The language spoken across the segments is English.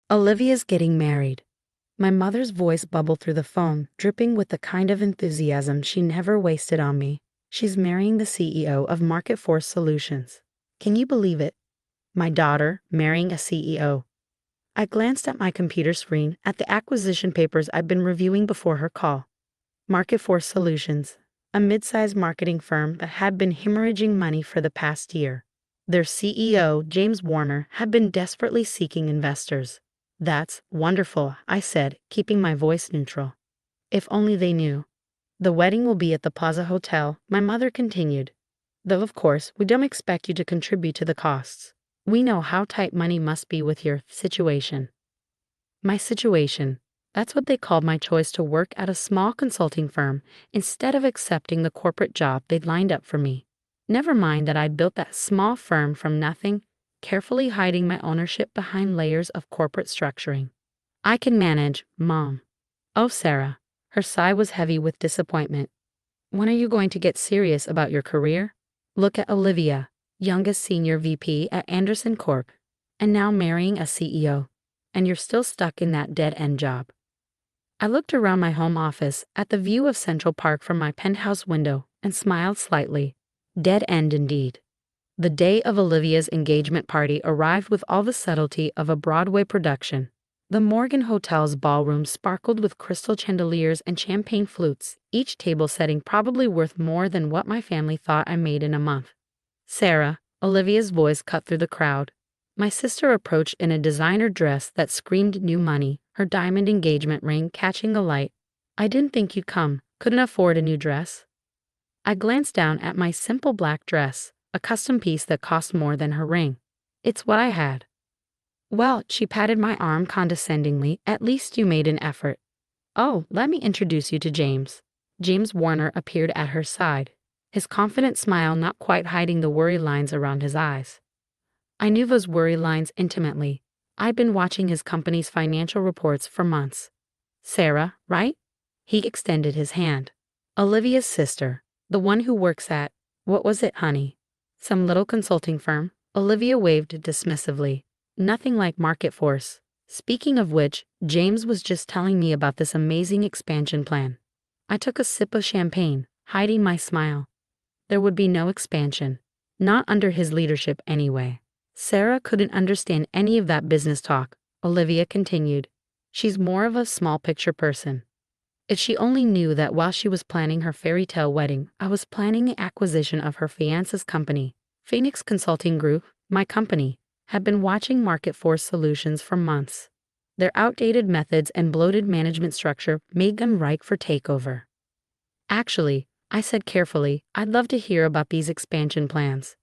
Olivia's getting married. My mother's voice bubbled through the phone, dripping with the kind of enthusiasm she never wasted on me. She's marrying the CEO of MarketForce Solutions. Can you believe it? My daughter marrying a CEO. I glanced at my computer screen at the acquisition papers I'd been reviewing before her call. MarketForce Solutions, a mid-sized marketing firm that had been hemorrhaging money for the past year. Their CEO, James Warner, had been desperately seeking investors. That's wonderful, I said, keeping my voice neutral. If only they knew. The wedding will be at the Plaza Hotel, my mother continued. Though of course, we don't expect you to contribute to the costs. We know how tight money must be with your situation. My situation. That's what they called my choice to work at a small consulting firm instead of accepting the corporate job they'd lined up for me. Never mind that I'd built that small firm from nothing, carefully hiding my ownership behind layers of corporate structuring. I can manage, Mom. Oh, Sarah. Her sigh was heavy with disappointment. When are you going to get serious about your career? Look at Olivia, youngest senior VP at Anderson Corp, and now marrying a CEO. And you're still stuck in that dead-end job. I looked around my home office at the view of Central Park from my penthouse window and smiled slightly. Dead end indeed. The day of Olivia's engagement party arrived with all the subtlety of a Broadway production. The Morgan Hotel's ballroom sparkled with crystal chandeliers and champagne flutes, each table setting probably worth more than what my family thought I made in a month. Sarah, Olivia's voice cut through the crowd. My sister approached in a designer dress that screamed new money, her diamond engagement ring catching the light. I didn't think you'd come, couldn't afford a new dress. I glanced down at my simple black dress, a custom piece that cost more than her ring. It's what I had. Well, she patted my arm condescendingly, at least you made an effort. Oh, let me introduce you to James. James Warner appeared at her side, his confident smile not quite hiding the worry lines around his eyes. I knew those worry lines intimately. I'd been watching his company's financial reports for months. Sarah, right? He extended his hand. Olivia's sister, the one who works at, what was it, honey? Some little consulting firm? Olivia waved dismissively. Nothing like MarketForce. Speaking of which, James was just telling me about this amazing expansion plan. I took a sip of champagne, hiding my smile. There would be no expansion. Not under his leadership anyway. Sarah couldn't understand any of that business talk, Olivia continued. She's more of a small picture person. If she only knew that while she was planning her fairy tale wedding, I was planning the acquisition of her fiance's company. Phoenix Consulting Group, my company, had been watching MarketForce Solutions for months. Their outdated methods and bloated management structure made them ripe for takeover. Actually, I said carefully, I'd love to hear about these expansion plans.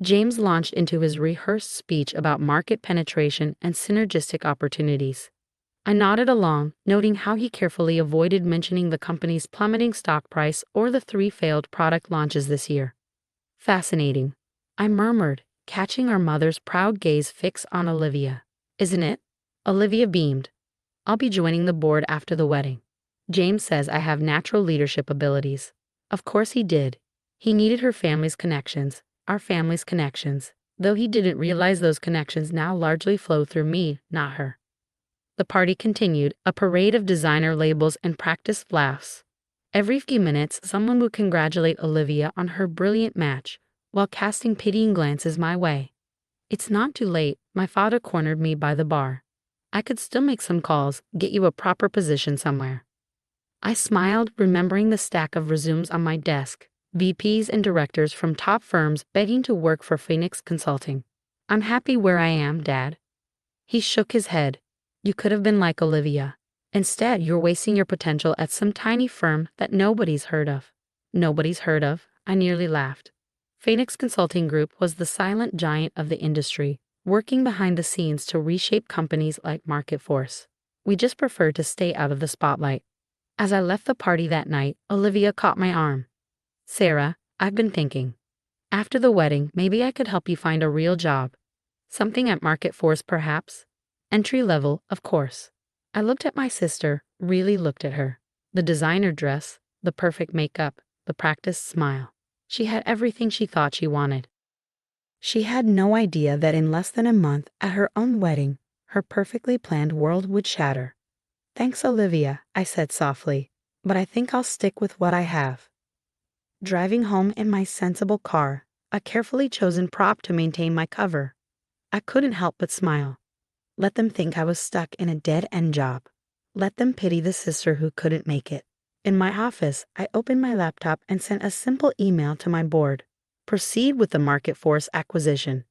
James launched into his rehearsed speech about market penetration and synergistic opportunities. I nodded along, noting how he carefully avoided mentioning the company's plummeting stock price or the 3 failed product launches this year. Fascinating, I murmured, catching our mother's proud gaze fix on Olivia. Isn't it? Olivia beamed. I'll be joining the board after the wedding. James says I have natural leadership abilities. Of course he did. He needed her family's connections, our family's connections, though he didn't realize those connections now largely flow through me, not her. The party continued, a parade of designer labels and practiced laughs. Every few minutes, someone would congratulate Olivia on her brilliant match, while casting pitying glances my way. It's not too late, my father cornered me by the bar. I could still make some calls, get you a proper position somewhere. I smiled, remembering the stack of resumes on my desk, VPs and directors from top firms begging to work for Phoenix Consulting. I'm happy where I am, Dad. He shook his head. You could have been like Olivia. Instead, you're wasting your potential at some tiny firm that nobody's heard of. Nobody's heard of, I nearly laughed. Phoenix Consulting Group was the silent giant of the industry, working behind the scenes to reshape companies like MarketForce. We just preferred to stay out of the spotlight. As I left the party that night, Olivia caught my arm. Sarah, I've been thinking. After the wedding, maybe I could help you find a real job. Something at MarketForce, perhaps. Entry level, of course. I looked at my sister, really looked at her. The designer dress, the perfect makeup, the practiced smile. She had everything she thought she wanted. She had no idea that in less than a month, at her own wedding, Her perfectly planned world would shatter. "Thanks, Olivia," I said softly, "but I think I'll stick with what I have." Driving home in my sensible car, a carefully chosen prop to maintain my cover, I couldn't help but smile. Let them think I was stuck in a dead-end job. Let them pity the sister who couldn't make it. In my office, I opened my laptop and sent a simple email to my board. Proceed with the MarketForce acquisition.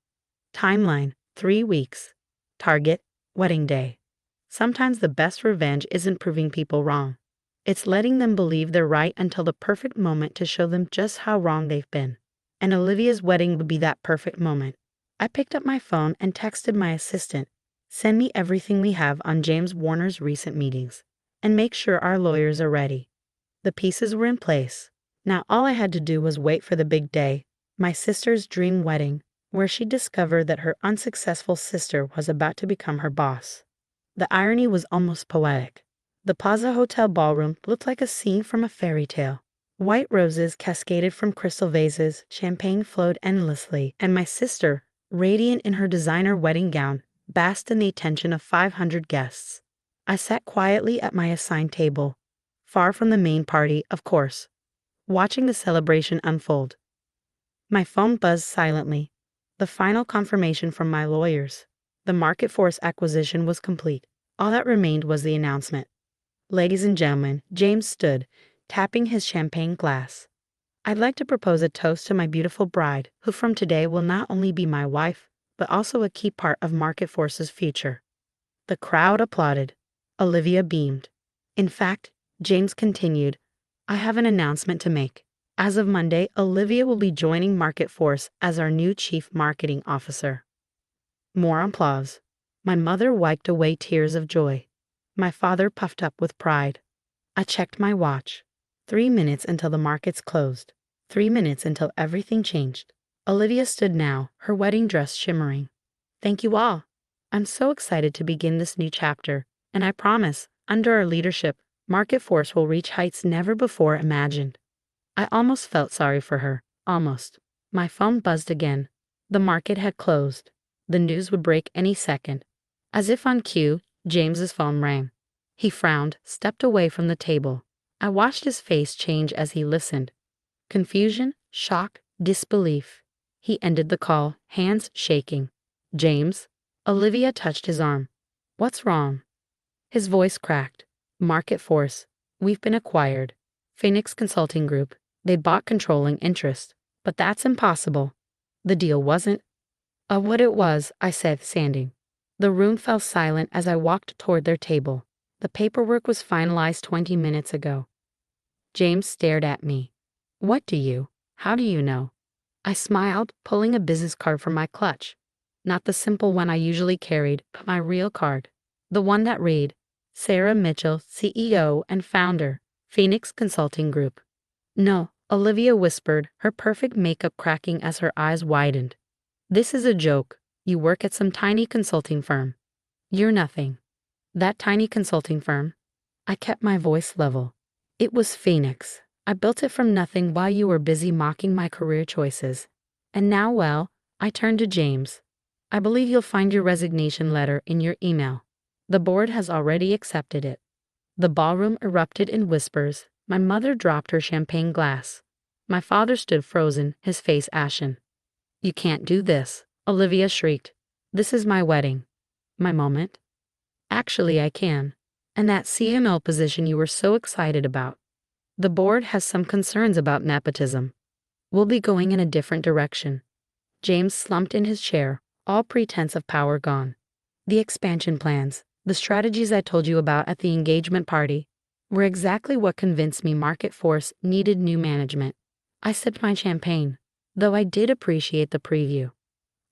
Timeline, 3 weeks. Target, wedding day. Sometimes the best revenge isn't proving people wrong. It's letting them believe they're right until the perfect moment to show them just how wrong they've been. And Olivia's wedding would be that perfect moment. I picked up my phone and texted my assistant, "Send me everything we have on James Warner's recent meetings, and make sure our lawyers are ready." The pieces were in place. Now all I had to do was wait for the big day, my sister's dream wedding, where she discovered that her unsuccessful sister was about to become her boss. The irony was almost poetic. The Plaza Hotel ballroom looked like a scene from a fairy tale. White roses cascaded from crystal vases, champagne flowed endlessly, and my sister, radiant in her designer wedding gown, basked in the attention of 500 guests. I sat quietly at my assigned table, far from the main party, of course, watching the celebration unfold. My phone buzzed silently. The final confirmation from my lawyers. The MarketForce acquisition was complete. All that remained was the announcement. "Ladies and gentlemen," James stood, tapping his champagne glass. "I'd like to propose a toast to my beautiful bride, who from today will not only be my wife, but also a key part of MarketForce's future." The crowd applauded. Olivia beamed. "In fact," James continued, "I have an announcement to make. As of Monday, Olivia will be joining MarketForce as our new Chief Marketing Officer." More applause. My mother wiped away tears of joy. My father puffed up with pride. I checked my watch. 3 minutes until the markets closed. 3 minutes until everything changed. Olivia stood now, her wedding dress shimmering. "Thank you all. I'm so excited to begin this new chapter, and I promise, under our leadership, MarketForce will reach heights never before imagined." I almost felt sorry for her. Almost. My phone buzzed again. The market had closed. The news would break any second. As if on cue, James's phone rang. He frowned, stepped away from the table. I watched his face change as he listened. Confusion, shock, disbelief. He ended the call, hands shaking. "James?" Olivia touched his arm. "What's wrong?" His voice cracked. "MarketForce. We've been acquired. Phoenix Consulting Group. They bought controlling interest. But that's impossible." The deal wasn't. What it was," I said, standing. The room fell silent as I walked toward their table. The paperwork was finalized 20 minutes ago. James stared at me. How do you know?" I smiled, pulling a business card from my clutch. Not the simple one I usually carried, but my real card. The one that read, "Sarah Mitchell, CEO and founder, Phoenix Consulting Group." "No," Olivia whispered, her perfect makeup cracking as her eyes widened. "This is a joke. You work at some tiny consulting firm. You're nothing." "That tiny consulting firm?" I kept my voice level. "It was Phoenix. I built it from nothing while you were busy mocking my career choices. And now, well," I turned to James. "I believe you'll find your resignation letter in your email. The board has already accepted it." The ballroom erupted in whispers. My mother dropped her champagne glass. My father stood frozen, his face ashen. "You can't do this," Olivia shrieked. "This is my wedding. My moment." "Actually, I can. And that CMO position you were so excited about. The board has some concerns about nepotism. We'll be going in a different direction." James slumped in his chair, all pretense of power gone. "The expansion plans, the strategies I told you about at the engagement party, were exactly what convinced me MarketForce needed new management." I sipped my champagne, though I did appreciate the preview.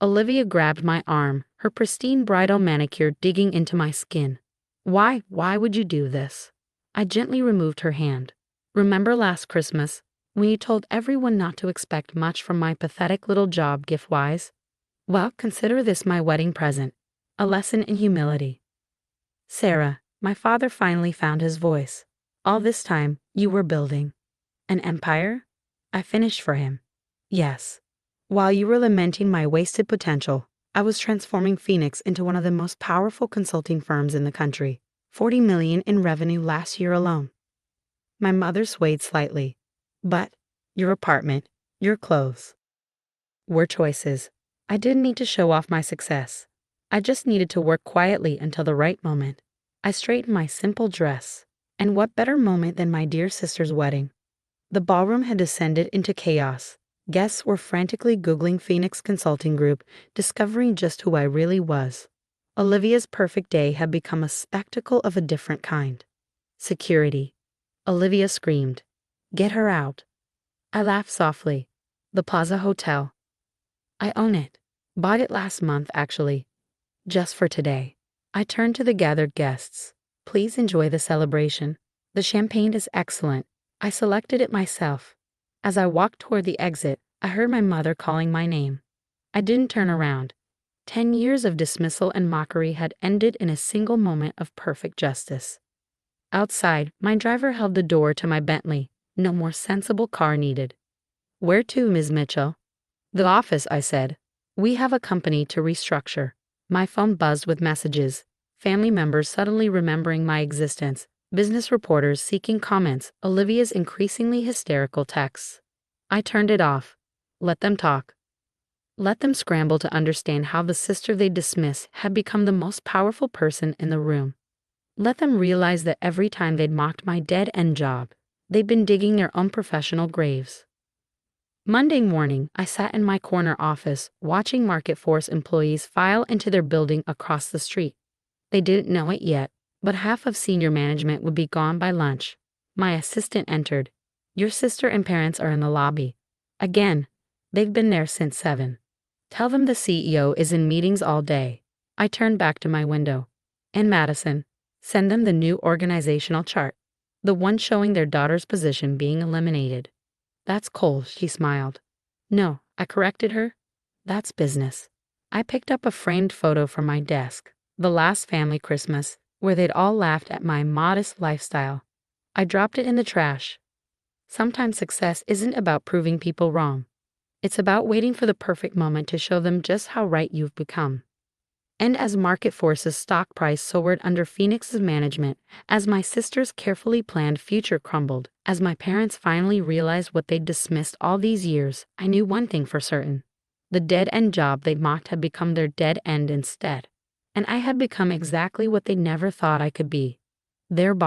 Olivia grabbed my arm, her pristine bridal manicure digging into my skin. Why would you do this?" I gently removed her hand. "Remember last Christmas, when you told everyone not to expect much from my pathetic little job gift-wise? Well, consider this my wedding present, a lesson in humility." "Sarah," my father finally found his voice. "All this time, you were building an empire?" I finished for him. "Yes. While you were lamenting my wasted potential, I was transforming Phoenix into one of the most powerful consulting firms in the country. 40 million in revenue last year alone. My mother swayed slightly. But your apartment, your clothes, were choices. I didn't need to show off my success. I just needed to work quietly until the right moment. I straightened my simple dress. And what better moment than my dear sister's wedding? The ballroom had descended into chaos. Guests were frantically Googling Phoenix Consulting Group, discovering just who I really was. Olivia's perfect day had become a spectacle of a different kind. Security. Olivia screamed. Get her out. I laughed softly. The Plaza Hotel. I own it. Bought it last month, actually. Just for today. I turned to the gathered guests. Please enjoy the celebration. The champagne is excellent. I selected it myself. As I walked toward the exit, I heard my mother calling my name. I didn't turn around. 10 years of dismissal and mockery had ended in a single moment of perfect justice. Outside, my driver held the door to my Bentley. No more sensible car needed. Where to, Ms. Mitchell? The office, I said. We have a company to restructure. My phone buzzed with messages. Family members suddenly remembering my existence. Business reporters seeking comments. Olivia's increasingly hysterical texts. I turned it off. Let them talk. Let them scramble to understand how the sister they dismiss had become the most powerful person in the room. Let them realize that every time they'd mocked my dead-end job, they'd been digging their own professional graves. Monday morning, I sat in my corner office, watching MarketForce employees file into their building across the street. They didn't know it yet, but half of senior management would be gone by lunch. My assistant entered. Your sister and parents are in the lobby. Again, they've been there since 7. Tell them the CEO is in meetings all day. I turned back to my window. And Madison, send them the new organizational chart. The one showing their daughter's position being eliminated. That's cold, she smiled. No, I corrected her. That's business. I picked up a framed photo from my desk, the last family Christmas, where they'd all laughed at my modest lifestyle. I dropped it in the trash. Sometimes success isn't about proving people wrong. It's about waiting for the perfect moment to show them just how right you've become. And as MarketForce's stock price soared under Phoenix's management, as my sister's carefully planned future crumbled, as my parents finally realized what they'd dismissed all these years, I knew one thing for certain. The dead-end job they mocked had become their dead end instead. And I had become exactly what they never thought I could be. Their boss.